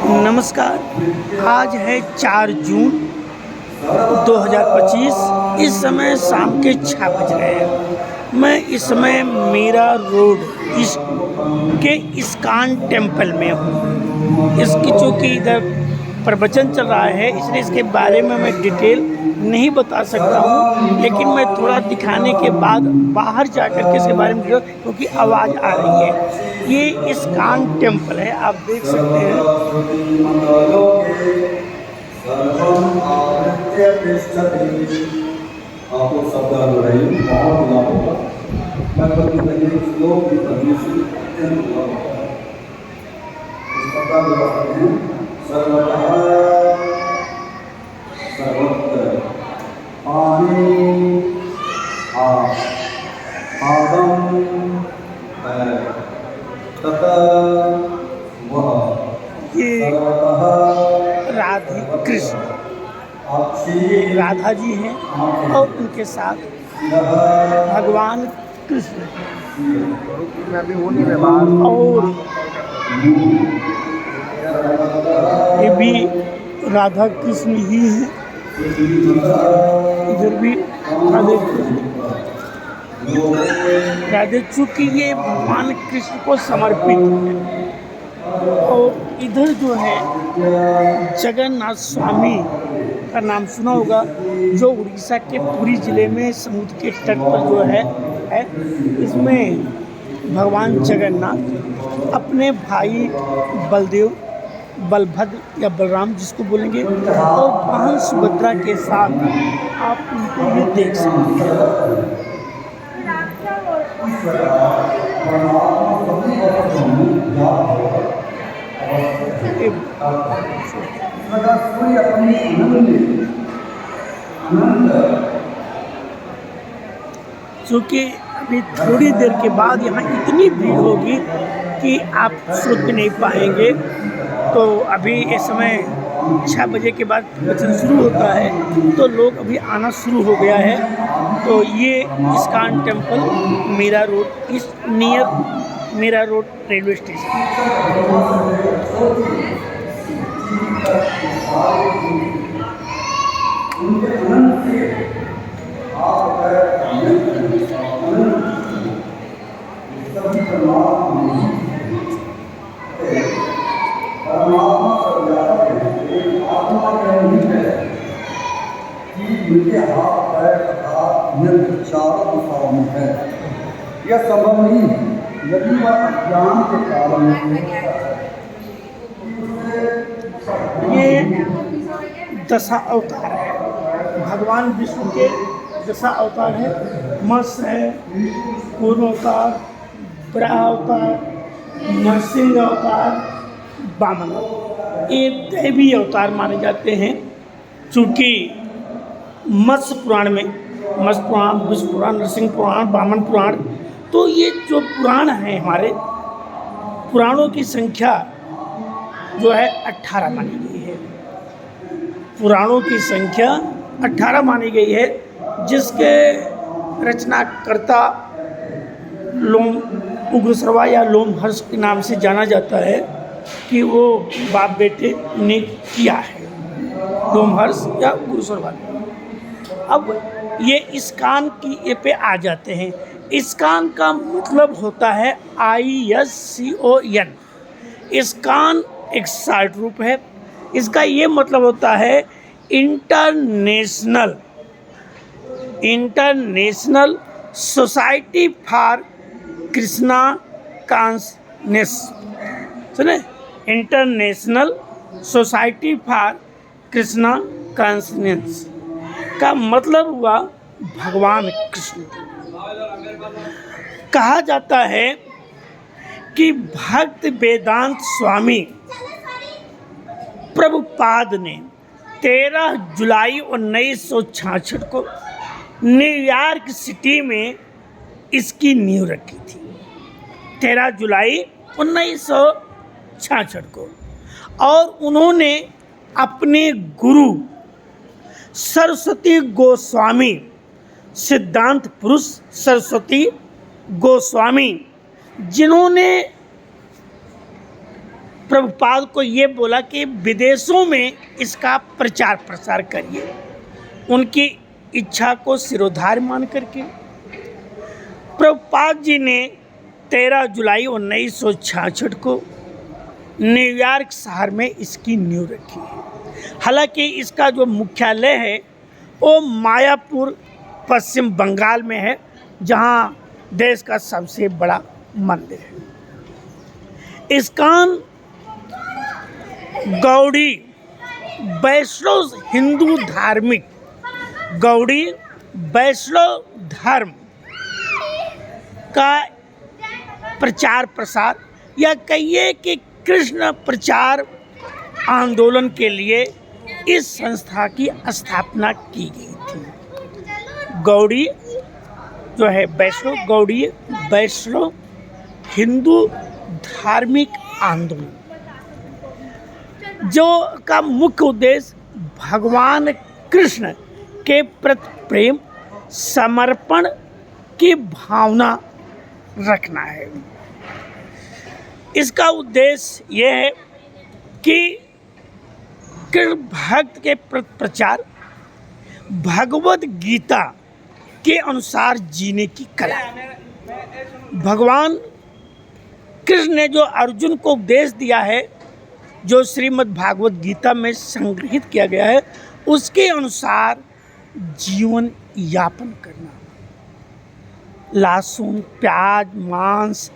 नमस्कार। आज है 4 जून 2025। इस समय शाम के 6 बज रहे हैं। मैं इस समय मीरा रोड के इस्कॉन टेम्पल में हूँ। इसकी चूँकि इधर प्रवचन चल रहा है, इसलिए इसके बारे में मैं डिटेल नहीं बता सकता हूँ, लेकिन मैं थोड़ा दिखाने के बाद बाहर जाकर के इसके बारे में क्योंकि आवाज़ आ रही है। ये इस्कॉन टेम्पल है, आप देख सकते हैं। ये राधे कृष्ण, ये राधा जी हैं और उनके साथ भगवान कृष्ण और ये भी राधा कृष्ण ही हैं। इधर भी राधे कृष्ण, राधे, चूँकि ये भगवान कृष्ण को समर्पित है। और इधर जो है जगन्नाथ स्वामी का नाम सुना होगा, जो उड़ीसा के पुरी ज़िले में समुद्र के तट पर जो है। इसमें भगवान जगन्नाथ अपने भाई बलदेव, बलभद्र या बलराम जिसको बोलेंगे, और बहन सुभद्रा के साथ आप उनको भी देख सकते हैं। चूँकि अभी थोड़ी देर के बाद यहाँ इतनी भीड़ होगी कि आप सोच भी नहीं पाएंगे। तो अभी इस समय 6 बजे के बाद प्रवचन शुरू होता है, तो लोग अभी आना शुरू हो गया है। तो ये इस्कॉन टेम्पल मीरा रोड इस near Mira road railway station. चारों दिशाओं में है, यह संभव नहीं है यदि वह अज्ञान के कारण। ये दशा अवतार है, भगवान विष्णु के दशा अवतार है। मत्स्य है, कूर्म अवतार, वराह अवतार, नरसिंह अवतार, वामन अवतार। ये दैवी अवतार माने जाते हैं। चूँकि मत्स्य पुराण में, मत्स्य पुराण, विष्णु पुराण, नरसिंह पुराण, वामन पुराण, तो ये जो पुराण हैं हमारे पुराणों की संख्या जो है 18 मानी गई है। पुराणों की संख्या 18 मानी गई है, जिसके रचनाकर्ता लोम उग्रश्रवा या लोमहर्ष के नाम से जाना जाता है कि वो बाप बेटे ने किया है, लोमहर्ष या उग्रश्रवा। अब ये इस्कॉन की ये पे आ जाते हैं। इस्कॉन का मतलब होता है ISCON। इस्कॉन एक शॉर्ट रूप है। इसका ये मतलब होता है international society for Krishna consciousness. सुने, international society for Krishna consciousness का मतलब हुआ भगवान कृष्ण। कहा जाता है कि भक्त वेदांत स्वामी प्रभुपाद ने 13 जुलाई 1966 को न्यूयॉर्क सिटी में इसकी नींव रखी थी। 13 जुलाई 1966 को। और उन्होंने अपने गुरु सरस्वती गोस्वामी, सिद्धांत पुरुष सरस्वती गोस्वामी, जिन्होंने प्रभुपाद को ये बोला कि विदेशों में इसका प्रचार प्रसार करिए। उनकी इच्छा को सिरोधार्य मान करके प्रभुपाद जी ने 13 जुलाई 1966 को न्यूयॉर्क शहर में इसकी नींव रखी है। हालांकि इसका जो मुख्यालय है वो मायापुर पश्चिम बंगाल में है, जहां देश का सबसे बड़ा मंदिर है। इस्कॉन गौड़ी वैष्णव हिंदू धार्मिक गौड़ी वैष्णव धर्म का प्रचार प्रसार या कहिए कि कृष्ण प्रचार आंदोलन के लिए इस संस्था की स्थापना की गई थी। गौड़ी जो है वैष्णव गौड़ी वैष्णव हिंदू धार्मिक आंदोलन जो का मुख्य उद्देश्य भगवान कृष्ण के प्रति प्रेम समर्पण की भावना रखना है। इसका उद्देश्य यह है कि कृष्ण भक्त के प्रति प्रचार, भगवद गीता के अनुसार जीने की कला। भगवान कृष्ण ने जो अर्जुन को उपदेश दिया है, जो श्रीमद् भागवत गीता में संग्रहित किया गया है, उसके अनुसार जीवन यापन करना। लहसुन प्याज मांस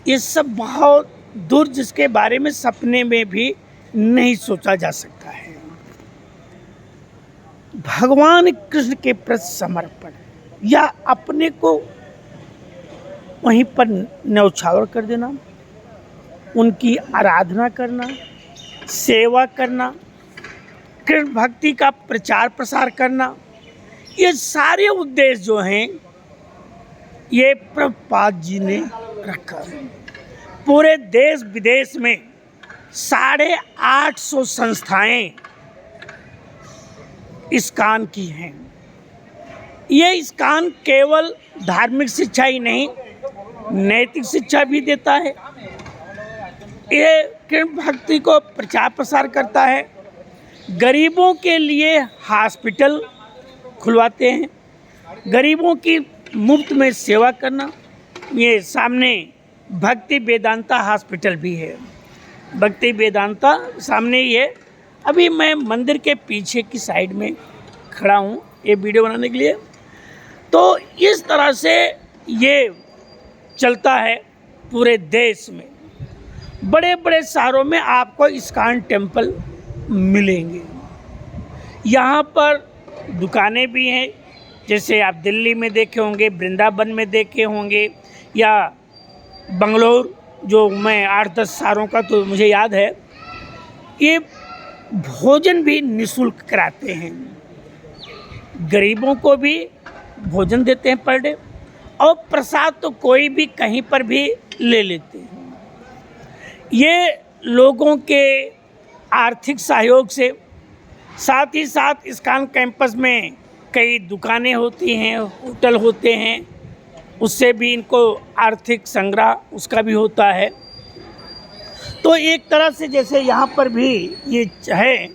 ये सब बहुत दूर, जिसके बारे में सपने में भी नहीं सोचा जा सकता है। भगवान कृष्ण के प्रति समर्पण या अपने को वहीं पर न्यौछावर कर देना, उनकी आराधना करना, सेवा करना, कृष्ण भक्ति का प्रचार प्रसार करना, ये सारे उद्देश्य जो हैं ये प्रभुपाद जी ने रखा है। पूरे देश विदेश में 850 संस्थाएं इस्कॉन की हैं। ये इस्कॉन केवल धार्मिक शिक्षा ही नहीं, नैतिक शिक्षा भी देता है। ये कृष्ण भक्ति को प्रचार प्रसार करता है। गरीबों के लिए हॉस्पिटल खुलवाते हैं, गरीबों की मुफ्त में सेवा करना। ये सामने भक्ति वेदांता हॉस्पिटल भी है। भक्ति वेदांता सामने ही है। अभी मैं मंदिर के पीछे की साइड में खड़ा हूँ ये वीडियो बनाने के लिए। तो इस तरह से ये चलता है पूरे देश में। बड़े बड़े शहरों में आपको इस्कॉन टेम्पल मिलेंगे। यहाँ पर दुकानें भी हैं, जैसे आप दिल्ली में देखे होंगे, वृंदावन में देखे होंगे, या बंगलोर जो मैं 8-10 सालों का तो मुझे याद है। ये भोजन भी निःशुल्क कराते हैं, गरीबों को भी भोजन देते हैं पर डे, और प्रसाद तो कोई भी कहीं पर भी ले लेते हैं। ये लोगों के आर्थिक सहयोग से, साथ ही साथ इस्कॉन कैंपस में कई दुकानें होती हैं, होटल होते हैं, उससे भी इनको आर्थिक संग्रह उसका भी होता है। तो एक तरह से जैसे यहाँ पर भी ये है।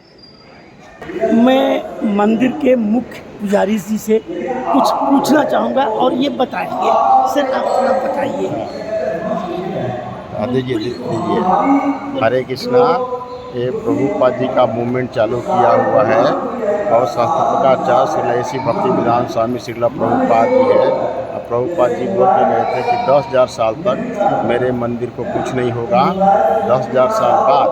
मैं मंदिर के मुख्य पुजारी जी से कुछ पूछना चाहूँगा और ये बताएंगे। सर आप थोड़ा बताइए। दीजिए। हरे कृष्णा। ये प्रभुपाद जी का मूवमेंट चालू किया हुआ है और संस्थापकाचार्य श्री भक्ति वेदांत स्वामी श्रीला प्रभुपाद जी है। प्रभुपाद जी बोल के गए थे कि 10,000 साल तक मेरे मंदिर को कुछ नहीं होगा। 10,000 साल बाद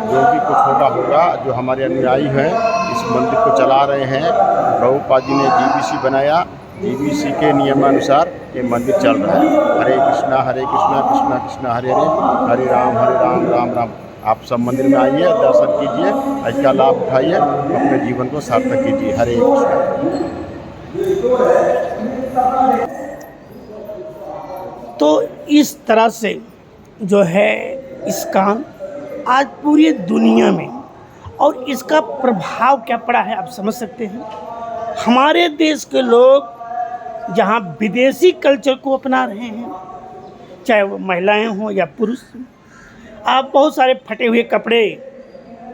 जो भी कुछ होगा जो हमारे अनुयायी हैं इस मंदिर को चला रहे हैं। प्रभुपाद जी ने जीबीसी बनाया, जीबीसी के नियमानुसार ये मंदिर चल रहा है। हरे कृष्णा कृष्णा कृष्णा हरे हरे, हरे राम राम राम। आप सब मंदिर में आइए, दर्शन कीजिए, इसका लाभ उठाइए, अपने जीवन को सार्थक कीजिए। हरे कृष्णा। तो इस तरह से जो है इस्कॉन आज पूरी दुनिया में, और इसका प्रभाव क्या पड़ा है आप समझ सकते हैं। हमारे देश के लोग जहाँ विदेशी कल्चर को अपना रहे हैं, चाहे वो महिलाएं हों या पुरुष, आप बहुत सारे फटे हुए कपड़े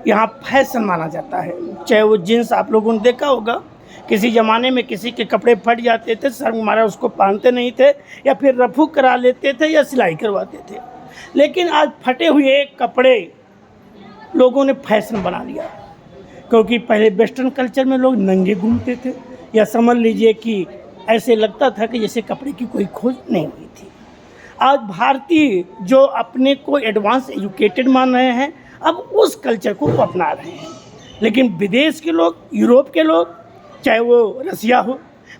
यहाँ फैशन माना जाता है। चाहे वो जीन्स, आप लोगों ने देखा होगा किसी ज़माने में किसी के कपड़े फट जाते थे, शर्म मारा उसको पहनते नहीं थे, या फिर रफू करा लेते थे या सिलाई करवाते थे। लेकिन आज फटे हुए कपड़े लोगों ने फैशन बना लिया, क्योंकि पहले वेस्टर्न कल्चर में लोग नंगे घूमते थे, या समझ लीजिए कि ऐसे लगता था कि जैसे कपड़े की कोई खोज नहीं हुई थी। आज भारतीय जो अपने को एडवांस एजुकेटेड मान रहे हैं, अब उस कल्चर को अपना रहे हैं। लेकिन विदेश के लोग, यूरोप के लोग, चाहे वो रसिया हो,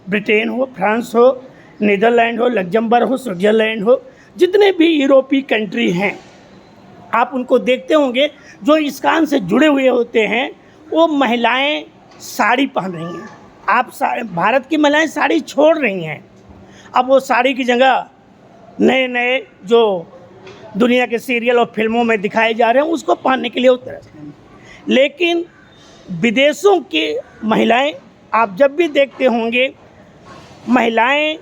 ब्रिटेन हो, फ्रांस हो, नीदरलैंड हो, लग्जमबर्ग हो, स्विट्ज़रलैंड हो, जितने भी यूरोपीय कंट्री हैं, आप उनको देखते होंगे जो इस्कान से जुड़े हुए होते हैं, वो महिलाएं साड़ी पहन रही हैं। आप भारत की महिलाएं साड़ी छोड़ रही हैं, अब वो साड़ी की जगह नए नए जो दुनिया के सीरियल और फिल्मों में दिखाए जा रहे हैं उसको पहनने के लिए उतर रहे हैं। लेकिन विदेशों की महिलाएं आप जब भी देखते होंगे, महिलाएं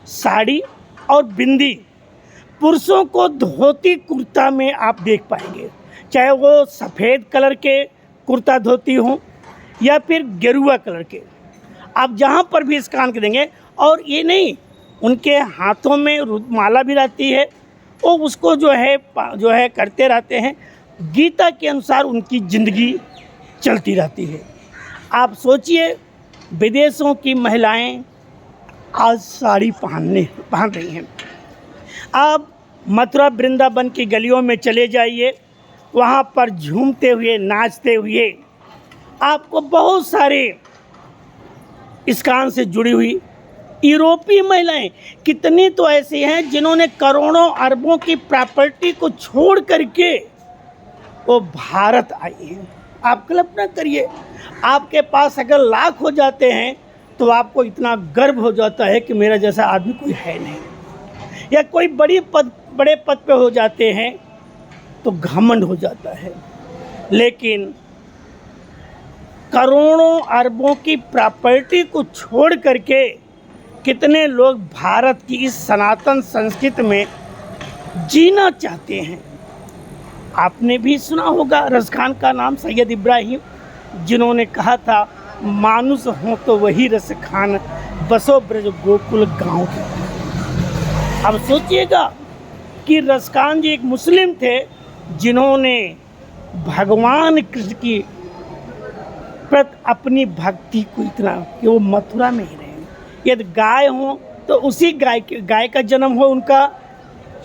साड़ी और बिंदी, पुरुषों को धोती कुर्ता में आप देख पाएंगे, चाहे वो सफ़ेद कलर के कुर्ता धोती हो या फिर गेरुआ कलर के, आप जहाँ पर भी इस्कान करेंगे। और ये नहीं, उनके हाथों में माला भी रहती है, वो उसको जो है करते रहते हैं। गीता के अनुसार उनकी ज़िंदगी चलती रहती है। आप सोचिए, विदेशों की महिलाएं आज साड़ी पहन रही हैं। आप मथुरा वृंदावन की गलियों में चले जाइए, वहाँ पर झूमते हुए, नाचते हुए आपको बहुत सारे इस्कान से जुड़ी हुई यूरोपीय महिलाएं, कितनी तो ऐसी हैं जिन्होंने करोड़ों अरबों की प्रॉपर्टी को छोड़ करके वो भारत आई हैं। आप कल्पना करिए, आपके पास अगर लाख हो जाते हैं तो आपको इतना गर्व हो जाता है कि मेरा जैसा आदमी कोई है नहीं, या कोई बड़े पद पे हो जाते हैं तो घमंड हो जाता है। लेकिन करोड़ों अरबों की प्रॉपर्टी को छोड़ करके कितने लोग भारत की इस सनातन संस्कृति में जीना चाहते हैं। आपने भी सुना होगा रस खान का नाम, सैयद इब्राहिम, जिन्होंने कहा था, मानुष हो तो वही रस खान, बसो ब्रज गोकुल गाँव के। अब सोचिएगा कि रस खान जी एक मुस्लिम थे जिन्होंने भगवान कृष्ण की प्रति अपनी भक्ति को इतना कि वो मथुरा में ही रहे। यदि गाय हो तो उसी गाय का जन्म हो उनका,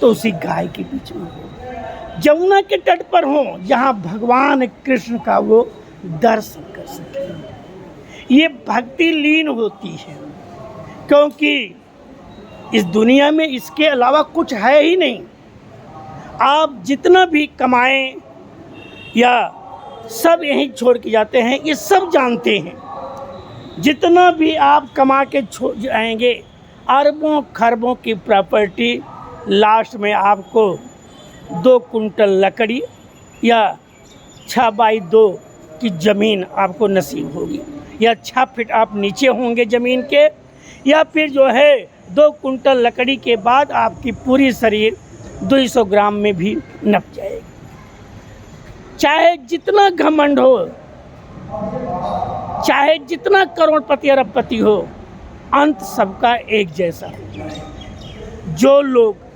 तो उसी गाय के बीच में हो। जमुना के तट पर हो जहाँ भगवान कृष्ण का वो दर्शन कर सके। ये भक्ति लीन होती है, क्योंकि इस दुनिया में इसके अलावा कुछ है ही नहीं। आप जितना भी कमाएं या सब यहीं छोड़ के जाते हैं, ये सब जानते हैं। जितना भी आप कमा के छोड़ जाएंगे, अरबों खरबों की प्रॉपर्टी, लास्ट में आपको 2 कुंटल लकड़ी या 6x2 की ज़मीन आपको नसीब होगी, या 6 फीट आप नीचे होंगे ज़मीन के, या फिर जो है 2 कुंटल लकड़ी के बाद आपकी पूरी शरीर 200 ग्राम में भी नप जाएगी। चाहे जितना घमंड हो, चाहे जितना करोड़पति अरबपति हो, अंत सबका एक जैसा होता है। जो लोग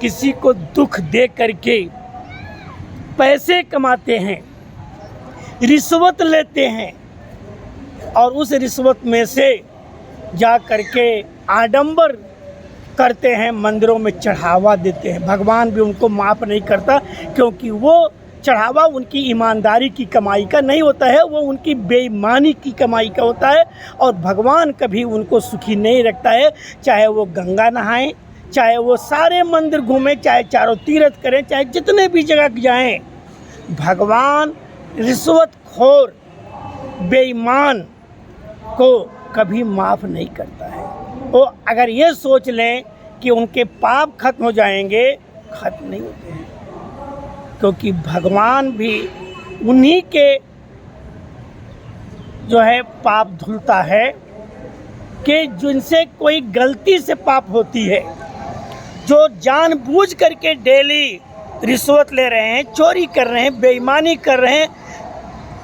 किसी को दुख दे करके पैसे कमाते हैं, रिश्वत लेते हैं, और उस रिश्वत में से जा करके आडंबर करते हैं, मंदिरों में चढ़ावा देते हैं, भगवान भी उनको माफ़ नहीं करता, क्योंकि वो चढ़ावा उनकी ईमानदारी की कमाई का नहीं होता है, वो उनकी बेईमानी की कमाई का होता है। और भगवान कभी उनको सुखी नहीं रखता है। चाहे वो गंगा नहाएं, चाहे वो सारे मंदिर घूमें, चाहे चारों तीर्थ करें, चाहे जितने भी जगह जाएं, भगवान रिश्वतखोर बेईमान को कभी माफ़ नहीं करता है। वो अगर ये सोच लें कि उनके पाप खत्म हो जाएंगे, खत्म नहीं होते हैं, क्योंकि भगवान भी उन्हीं के जो है पाप धुलता है कि जिनसे कोई गलती से पाप होती है, जो जानबूझ करके डेली रिश्वत ले रहे हैं, चोरी कर रहे हैं, बेईमानी कर रहे हैं,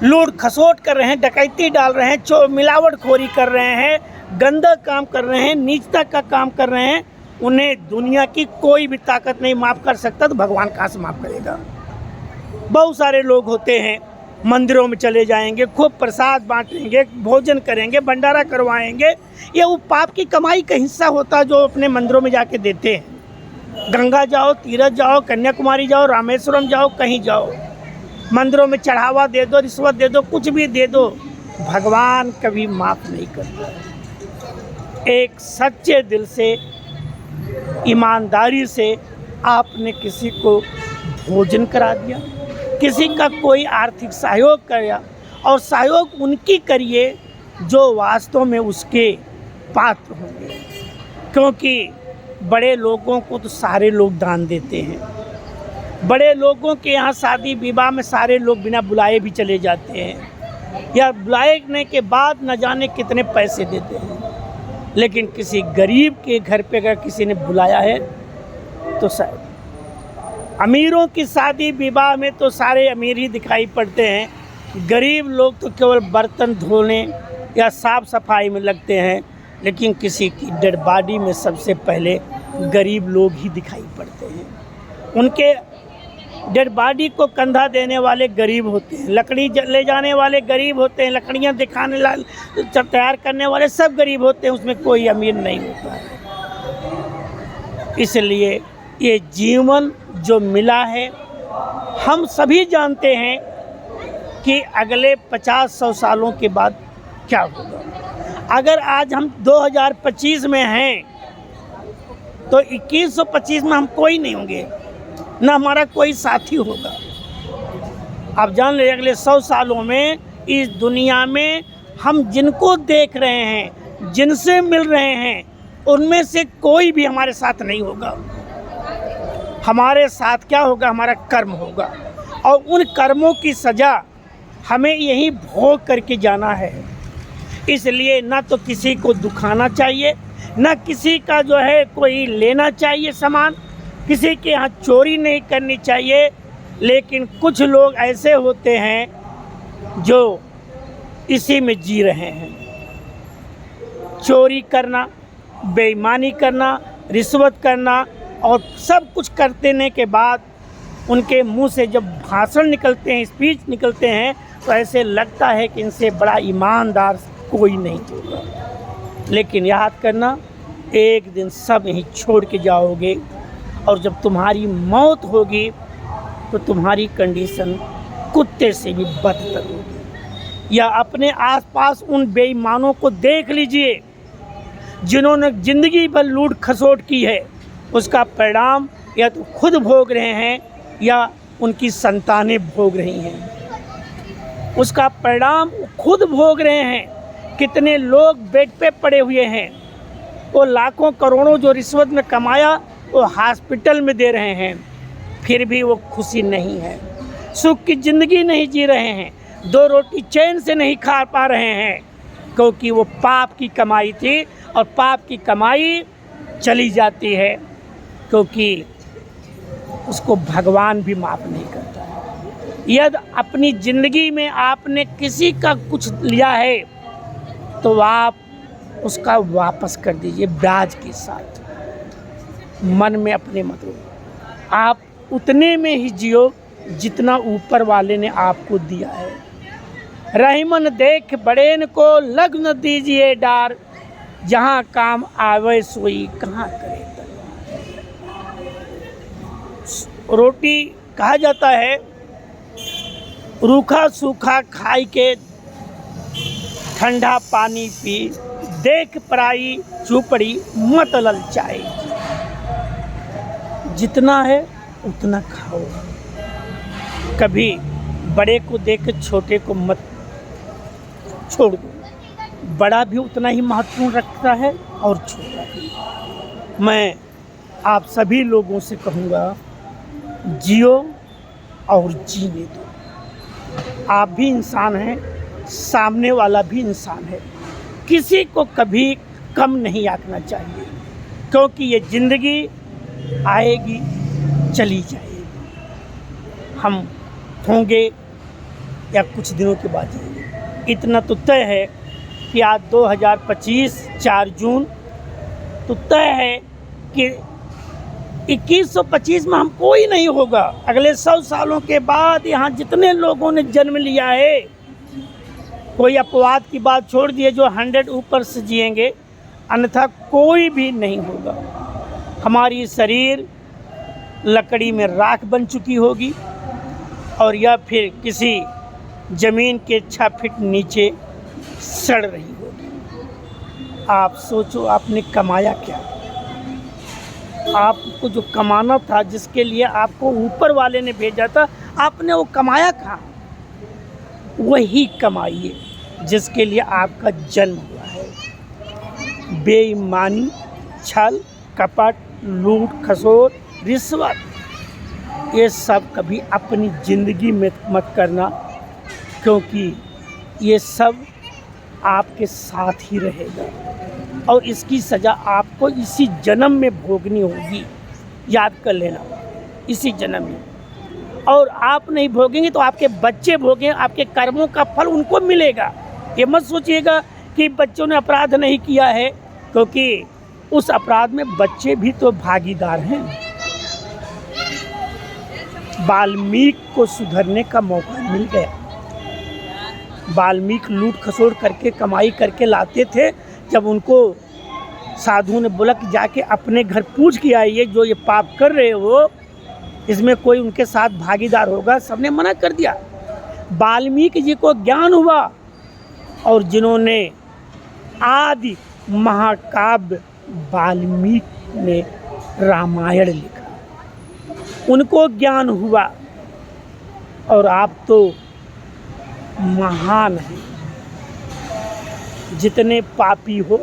लूट खसोट कर रहे हैं, डकैती डाल रहे हैं, मिलावटखोरी कर रहे हैं, गंदा काम कर रहे हैं, नीचता का काम कर रहे हैं, उन्हें दुनिया की कोई भी ताकत नहीं माफ़ कर सकता, तो भगवान कहाँ से माफ़ करेगा। बहुत सारे लोग होते हैं, मंदिरों में चले जाएंगे, खूब प्रसाद बांटेंगे, भोजन करेंगे, भंडारा करवाएंगे, ये वो पाप की कमाई का हिस्सा होता है जो अपने मंदिरों में जाके देते हैं। गंगा जाओ, तीरथ जाओ, कन्याकुमारी जाओ, रामेश्वरम जाओ, कहीं जाओ, मंदिरों में चढ़ावा दे दो, रिश्वत दे दो, कुछ भी दे दो, भगवान कभी माफ़ नहीं करता। एक सच्चे दिल से, ईमानदारी से आपने किसी को भोजन करा दिया, किसी का कोई आर्थिक सहयोग किया, और सहयोग उनकी करिए जो वास्तव में उसके पात्र होंगे, क्योंकि बड़े लोगों को तो सारे लोग दान देते हैं। बड़े लोगों के यहाँ शादी विवाह में सारे लोग बिना बुलाए भी चले जाते हैं, या बुलाने के बाद न जाने कितने पैसे देते हैं, लेकिन किसी गरीब के घर पे अगर किसी ने बुलाया है तो शायद, अमीरों की शादी विवाह में तो सारे अमीर ही दिखाई पड़ते हैं, गरीब लोग तो केवल बर्तन धोने या साफ़ सफाई में लगते हैं, लेकिन किसी की डेड बॉडी में सबसे पहले गरीब लोग ही दिखाई पड़ते हैं। उनके डेड बॉडी को कंधा देने वाले गरीब होते हैं, लकड़ी ले जाने वाले गरीब होते हैं, लकड़ियाँ दिखाने तैयार करने वाले सब गरीब होते हैं, उसमें कोई अमीर नहीं होता है। इसलिए ये जीवन जो मिला है, हम सभी जानते हैं कि अगले 50-100 सालों के बाद क्या होगा। अगर आज हम 2025 में हैं तो 2125 में हम कोई नहीं होंगे, ना हमारा कोई साथी होगा। आप जान ले अगले 100 सालों में इस दुनिया में हम जिनको देख रहे हैं, जिनसे मिल रहे हैं, उनमें से कोई भी हमारे साथ नहीं होगा। हमारे साथ क्या होगा? हमारा कर्म होगा, और उन कर्मों की सज़ा हमें यही भोग करके जाना है। इसलिए ना तो किसी को दुखाना चाहिए, ना किसी का जो है कोई लेना चाहिए सामान, किसी के यहाँ चोरी नहीं करनी चाहिए। लेकिन कुछ लोग ऐसे होते हैं जो इसी में जी रहे हैं, चोरी करना, बेईमानी करना, रिश्वत करना, और सब कुछ करने के बाद उनके मुंह से जब भाषण निकलते हैं, स्पीच निकलते हैं, तो ऐसे लगता है कि इनसे बड़ा ईमानदार कोई नहीं होगा। लेकिन याद करना, एक दिन सब यहीं छोड़ के जाओगे, और जब तुम्हारी मौत होगी तो तुम्हारी कंडीशन कुत्ते से भी बदतर होगी। या अपने आसपास उन बेईमानों को देख लीजिए जिन्होंने ज़िंदगी भर लूट खसोट की है, उसका परिणाम या तो खुद भोग रहे हैं या उनकी संतानें भोग रही हैं। उसका परिणाम खुद भोग रहे हैं। कितने लोग बेड पे पड़े हुए हैं, वो लाखों करोड़ों जो रिश्वत में कमाया वो हॉस्पिटल में दे रहे हैं, फिर भी वो खुशी नहीं है, सुख की ज़िंदगी नहीं जी रहे हैं, 2 रोटी चैन से नहीं खा पा रहे हैं, क्योंकि वो पाप की कमाई थी, और पाप की कमाई चली जाती है, क्योंकि उसको भगवान भी माफ़ नहीं करता है। यदि अपनी ज़िंदगी में आपने किसी का कुछ लिया है तो आप उसका वापस कर दीजिए ब्याज के साथ। मन में अपने मत रो, आप उतने में ही जियो जितना ऊपर वाले ने आपको दिया है। रहीमन देख बड़ेन को लग न दीजिए डार, जहाँ काम आवे सोई कहाँ करे तलवार। रोटी कहा जाता है रूखा सूखा खाई के ठंडा पानी पी, देख पराई झुपड़ी मत ललचाई। जितना है उतना खाओ, कभी बड़े को देख छोटे को मत छोड़ दो। बड़ा भी उतना ही महत्वपूर्ण रखता है और छोटा भी। मैं आप सभी लोगों से कहूँगा, जियो और जीने दो। आप भी इंसान हैं, सामने वाला भी इंसान है, किसी को कभी कम नहीं आंकना चाहिए, क्योंकि ये ज़िंदगी आएगी चली जाएगी। हम होंगे या कुछ दिनों के बाद जाएंगे। इतना तो तय है कि आज 2025 4 जून तो तय है कि 2125 में हम कोई नहीं होगा। अगले 100 सालों के बाद यहाँ जितने लोगों ने जन्म लिया है, कोई अपवाद की बात छोड़ दिए जो 100 ऊपर से जिएंगे, अन्यथा कोई भी नहीं होगा। हमारी शरीर लकड़ी में राख बन चुकी होगी और या फिर किसी ज़मीन के 6 फीट नीचे सड़ रही होगी। आप सोचो, आपने कमाया क्या? आपको जो कमाना था, जिसके लिए आपको ऊपर वाले ने भेजा था, आपने वो कमाया कहाँ? वही कमाइए जिसके लिए आपका जन्म हुआ है। बेईमानी, छल, कपट, लूट खसोट, रिश्वत, ये सब कभी अपनी ज़िंदगी में मत करना, क्योंकि ये सब आपके साथ ही रहेगा और इसकी सज़ा आपको इसी जन्म में भोगनी होगी। याद कर लेना, इसी जन्म में। और आप नहीं भोगेंगे तो आपके बच्चे भोगें, आपके कर्मों का फल उनको मिलेगा। ये मत सोचिएगा कि बच्चों ने अपराध नहीं किया है, क्योंकि उस अपराध में बच्चे भी तो भागीदार हैं। वाल्मीकि को सुधरने का मौका मिल गया। वाल्मीकि लूट खसोट करके कमाई करके लाते थे। जब उनको साधु ने बोला कि जाके अपने घर पूछ के आइए, जो ये पाप कर रहे हो इसमें कोई उनके साथ भागीदार होगा, सबने मना कर दिया। वाल्मीकि जी को ज्ञान हुआ और जिन्होंने आदि महाकाव्य वाल्मीकि ने रामायण लिखा, उनको ज्ञान हुआ। और आप तो महान हैं। जितने पापी हो,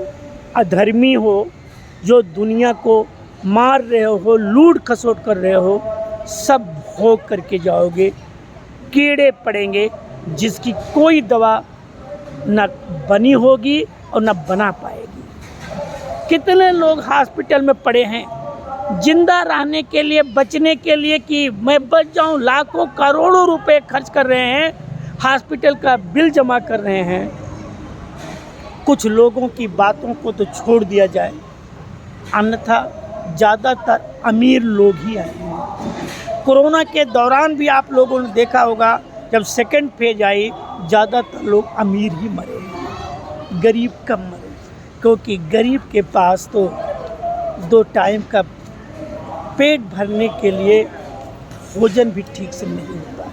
अधर्मी हो, जो दुनिया को मार रहे हो, लूट खसोट कर रहे हो, सब भोग करके जाओगे। कीड़े पड़ेंगे जिसकी कोई दवा न बनी होगी और न बना पाएगी। कितने लोग हॉस्पिटल में पड़े हैं जिंदा रहने के लिए, बचने के लिए कि मैं बच जाऊं, लाखों करोड़ों रुपए खर्च कर रहे हैं, हॉस्पिटल का बिल जमा कर रहे हैं। कुछ लोगों की बातों को तो छोड़ दिया जाए, अन्यथा ज़्यादातर अमीर लोग ही आए हैं। कोरोना के दौरान भी आप लोगों ने देखा होगा, जब सेकंड फेज आई, ज़्यादातर लोग अमीर ही मरे, गरीब कम मरे, क्योंकि गरीब के पास तो 2 टाइम का पेट भरने के लिए भोजन भी ठीक से नहीं होता है।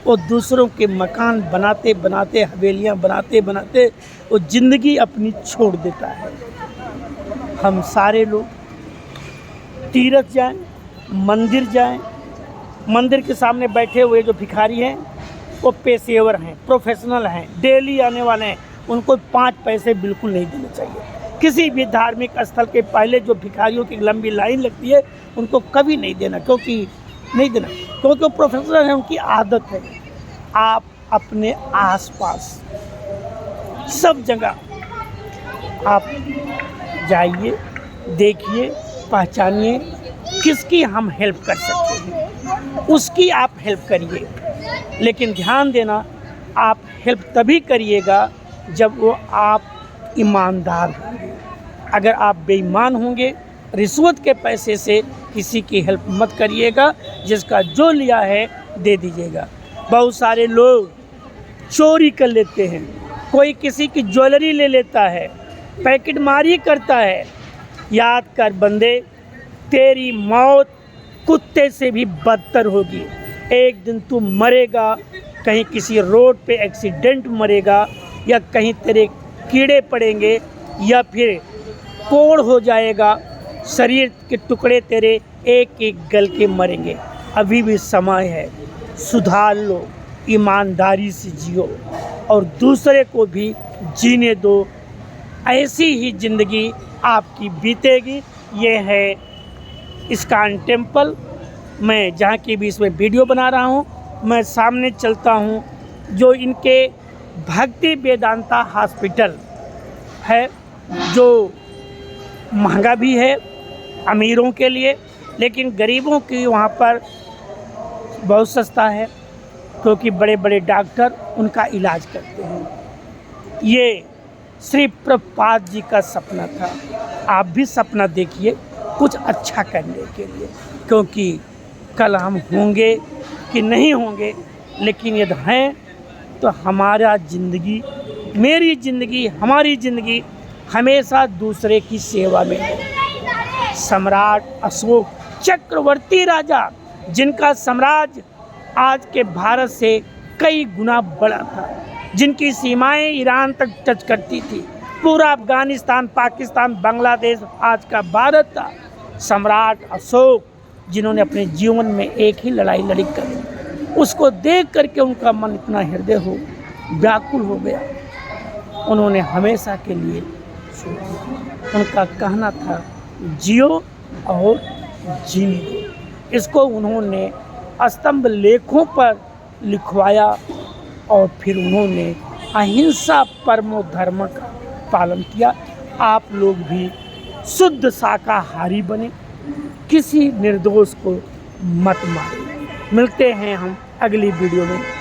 वो दूसरों के मकान बनाते बनाते, हवेलियाँ बनाते बनाते वो ज़िंदगी अपनी छोड़ देता है। हम सारे लोग तीर्थ जाएं, मंदिर जाएं। मंदिर के सामने बैठे हुए जो भिखारी हैं वो पेशेवर हैं, प्रोफेशनल हैं, डेली आने वाले हैं। उनको 5 पैसे बिल्कुल नहीं देने चाहिए। किसी भी धार्मिक स्थल के पहले जो भिखारियों की लंबी लाइन लगती है, उनको कभी नहीं देना, क्योंकि वो प्रोफेशनल है, उनकी आदत है। आप अपने आसपास सब जगह आप जाइए, देखिए, पहचानिए किसकी हम हेल्प कर सकते हैं, उसकी आप हेल्प करिए। लेकिन ध्यान देना, आप हेल्प तभी करिएगा जब वो आप ईमानदार होंगे। अगर आप बेईमान होंगे, रिश्वत के पैसे से किसी की हेल्प मत करिएगा। जिसका जो लिया है दे दीजिएगा। बहुत सारे लोग चोरी कर लेते हैं, कोई किसी की ज्वेलरी ले लेता है, पैकेट मारी करता है। याद कर बंदे, तेरी मौत कुत्ते से भी बदतर होगी। एक दिन तू मरेगा, कहीं किसी रोड पे एक्सीडेंट मरेगा, या कहीं तेरे कीड़े पड़ेंगे, या फिर कोड़ हो जाएगा, शरीर के टुकड़े तेरे एक एक गल के मरेंगे। अभी भी समय है, सुधार लो, ईमानदारी से जियो और दूसरे को भी जीने दो। ऐसी ही ज़िंदगी आपकी बीतेगी। ये है इस्कॉन टेम्पल। मैं जहाँ की भी इसमें वीडियो बना रहा हूँ, मैं सामने चलता हूँ, जो इनके भक्ति वेदांता हॉस्पिटल है, जो महंगा भी है अमीरों के लिए, लेकिन गरीबों की वहाँ पर बहुत सस्ता है, क्योंकि बड़े बड़े डॉक्टर उनका इलाज करते हैं। ये श्री प्रभुपाद जी का सपना था। आप भी सपना देखिए कुछ अच्छा करने के लिए, क्योंकि कल हम होंगे कि नहीं होंगे, लेकिन यदि हैं तो हमारा ज़िंदगी, मेरी ज़िंदगी, हमारी ज़िंदगी हमेशा दूसरे की सेवा में है। सम्राट अशोक चक्रवर्ती राजा, जिनका साम्राज्य आज के भारत से कई गुना बड़ा था, जिनकी सीमाएं ईरान तक टच करती थी, पूरा अफगानिस्तान, पाकिस्तान, बांग्लादेश आज का भारत था। सम्राट अशोक, जिन्होंने अपने जीवन में एक ही लड़ाई लड़ी कर, उसको देख करके उनका मन इतना हृदय हो व्याकुल हो गया, उन्होंने हमेशा के लिए उनका कहना था जियो और जीने दो। इसको उन्होंने स्तंभ लेखों पर लिखवाया और फिर उन्होंने अहिंसा परमो धर्म का पालन किया। आप लोग भी शुद्ध शाकाहारी बने, किसी निर्दोष को मत मारें। मिलते हैं हम अगली वीडियो में।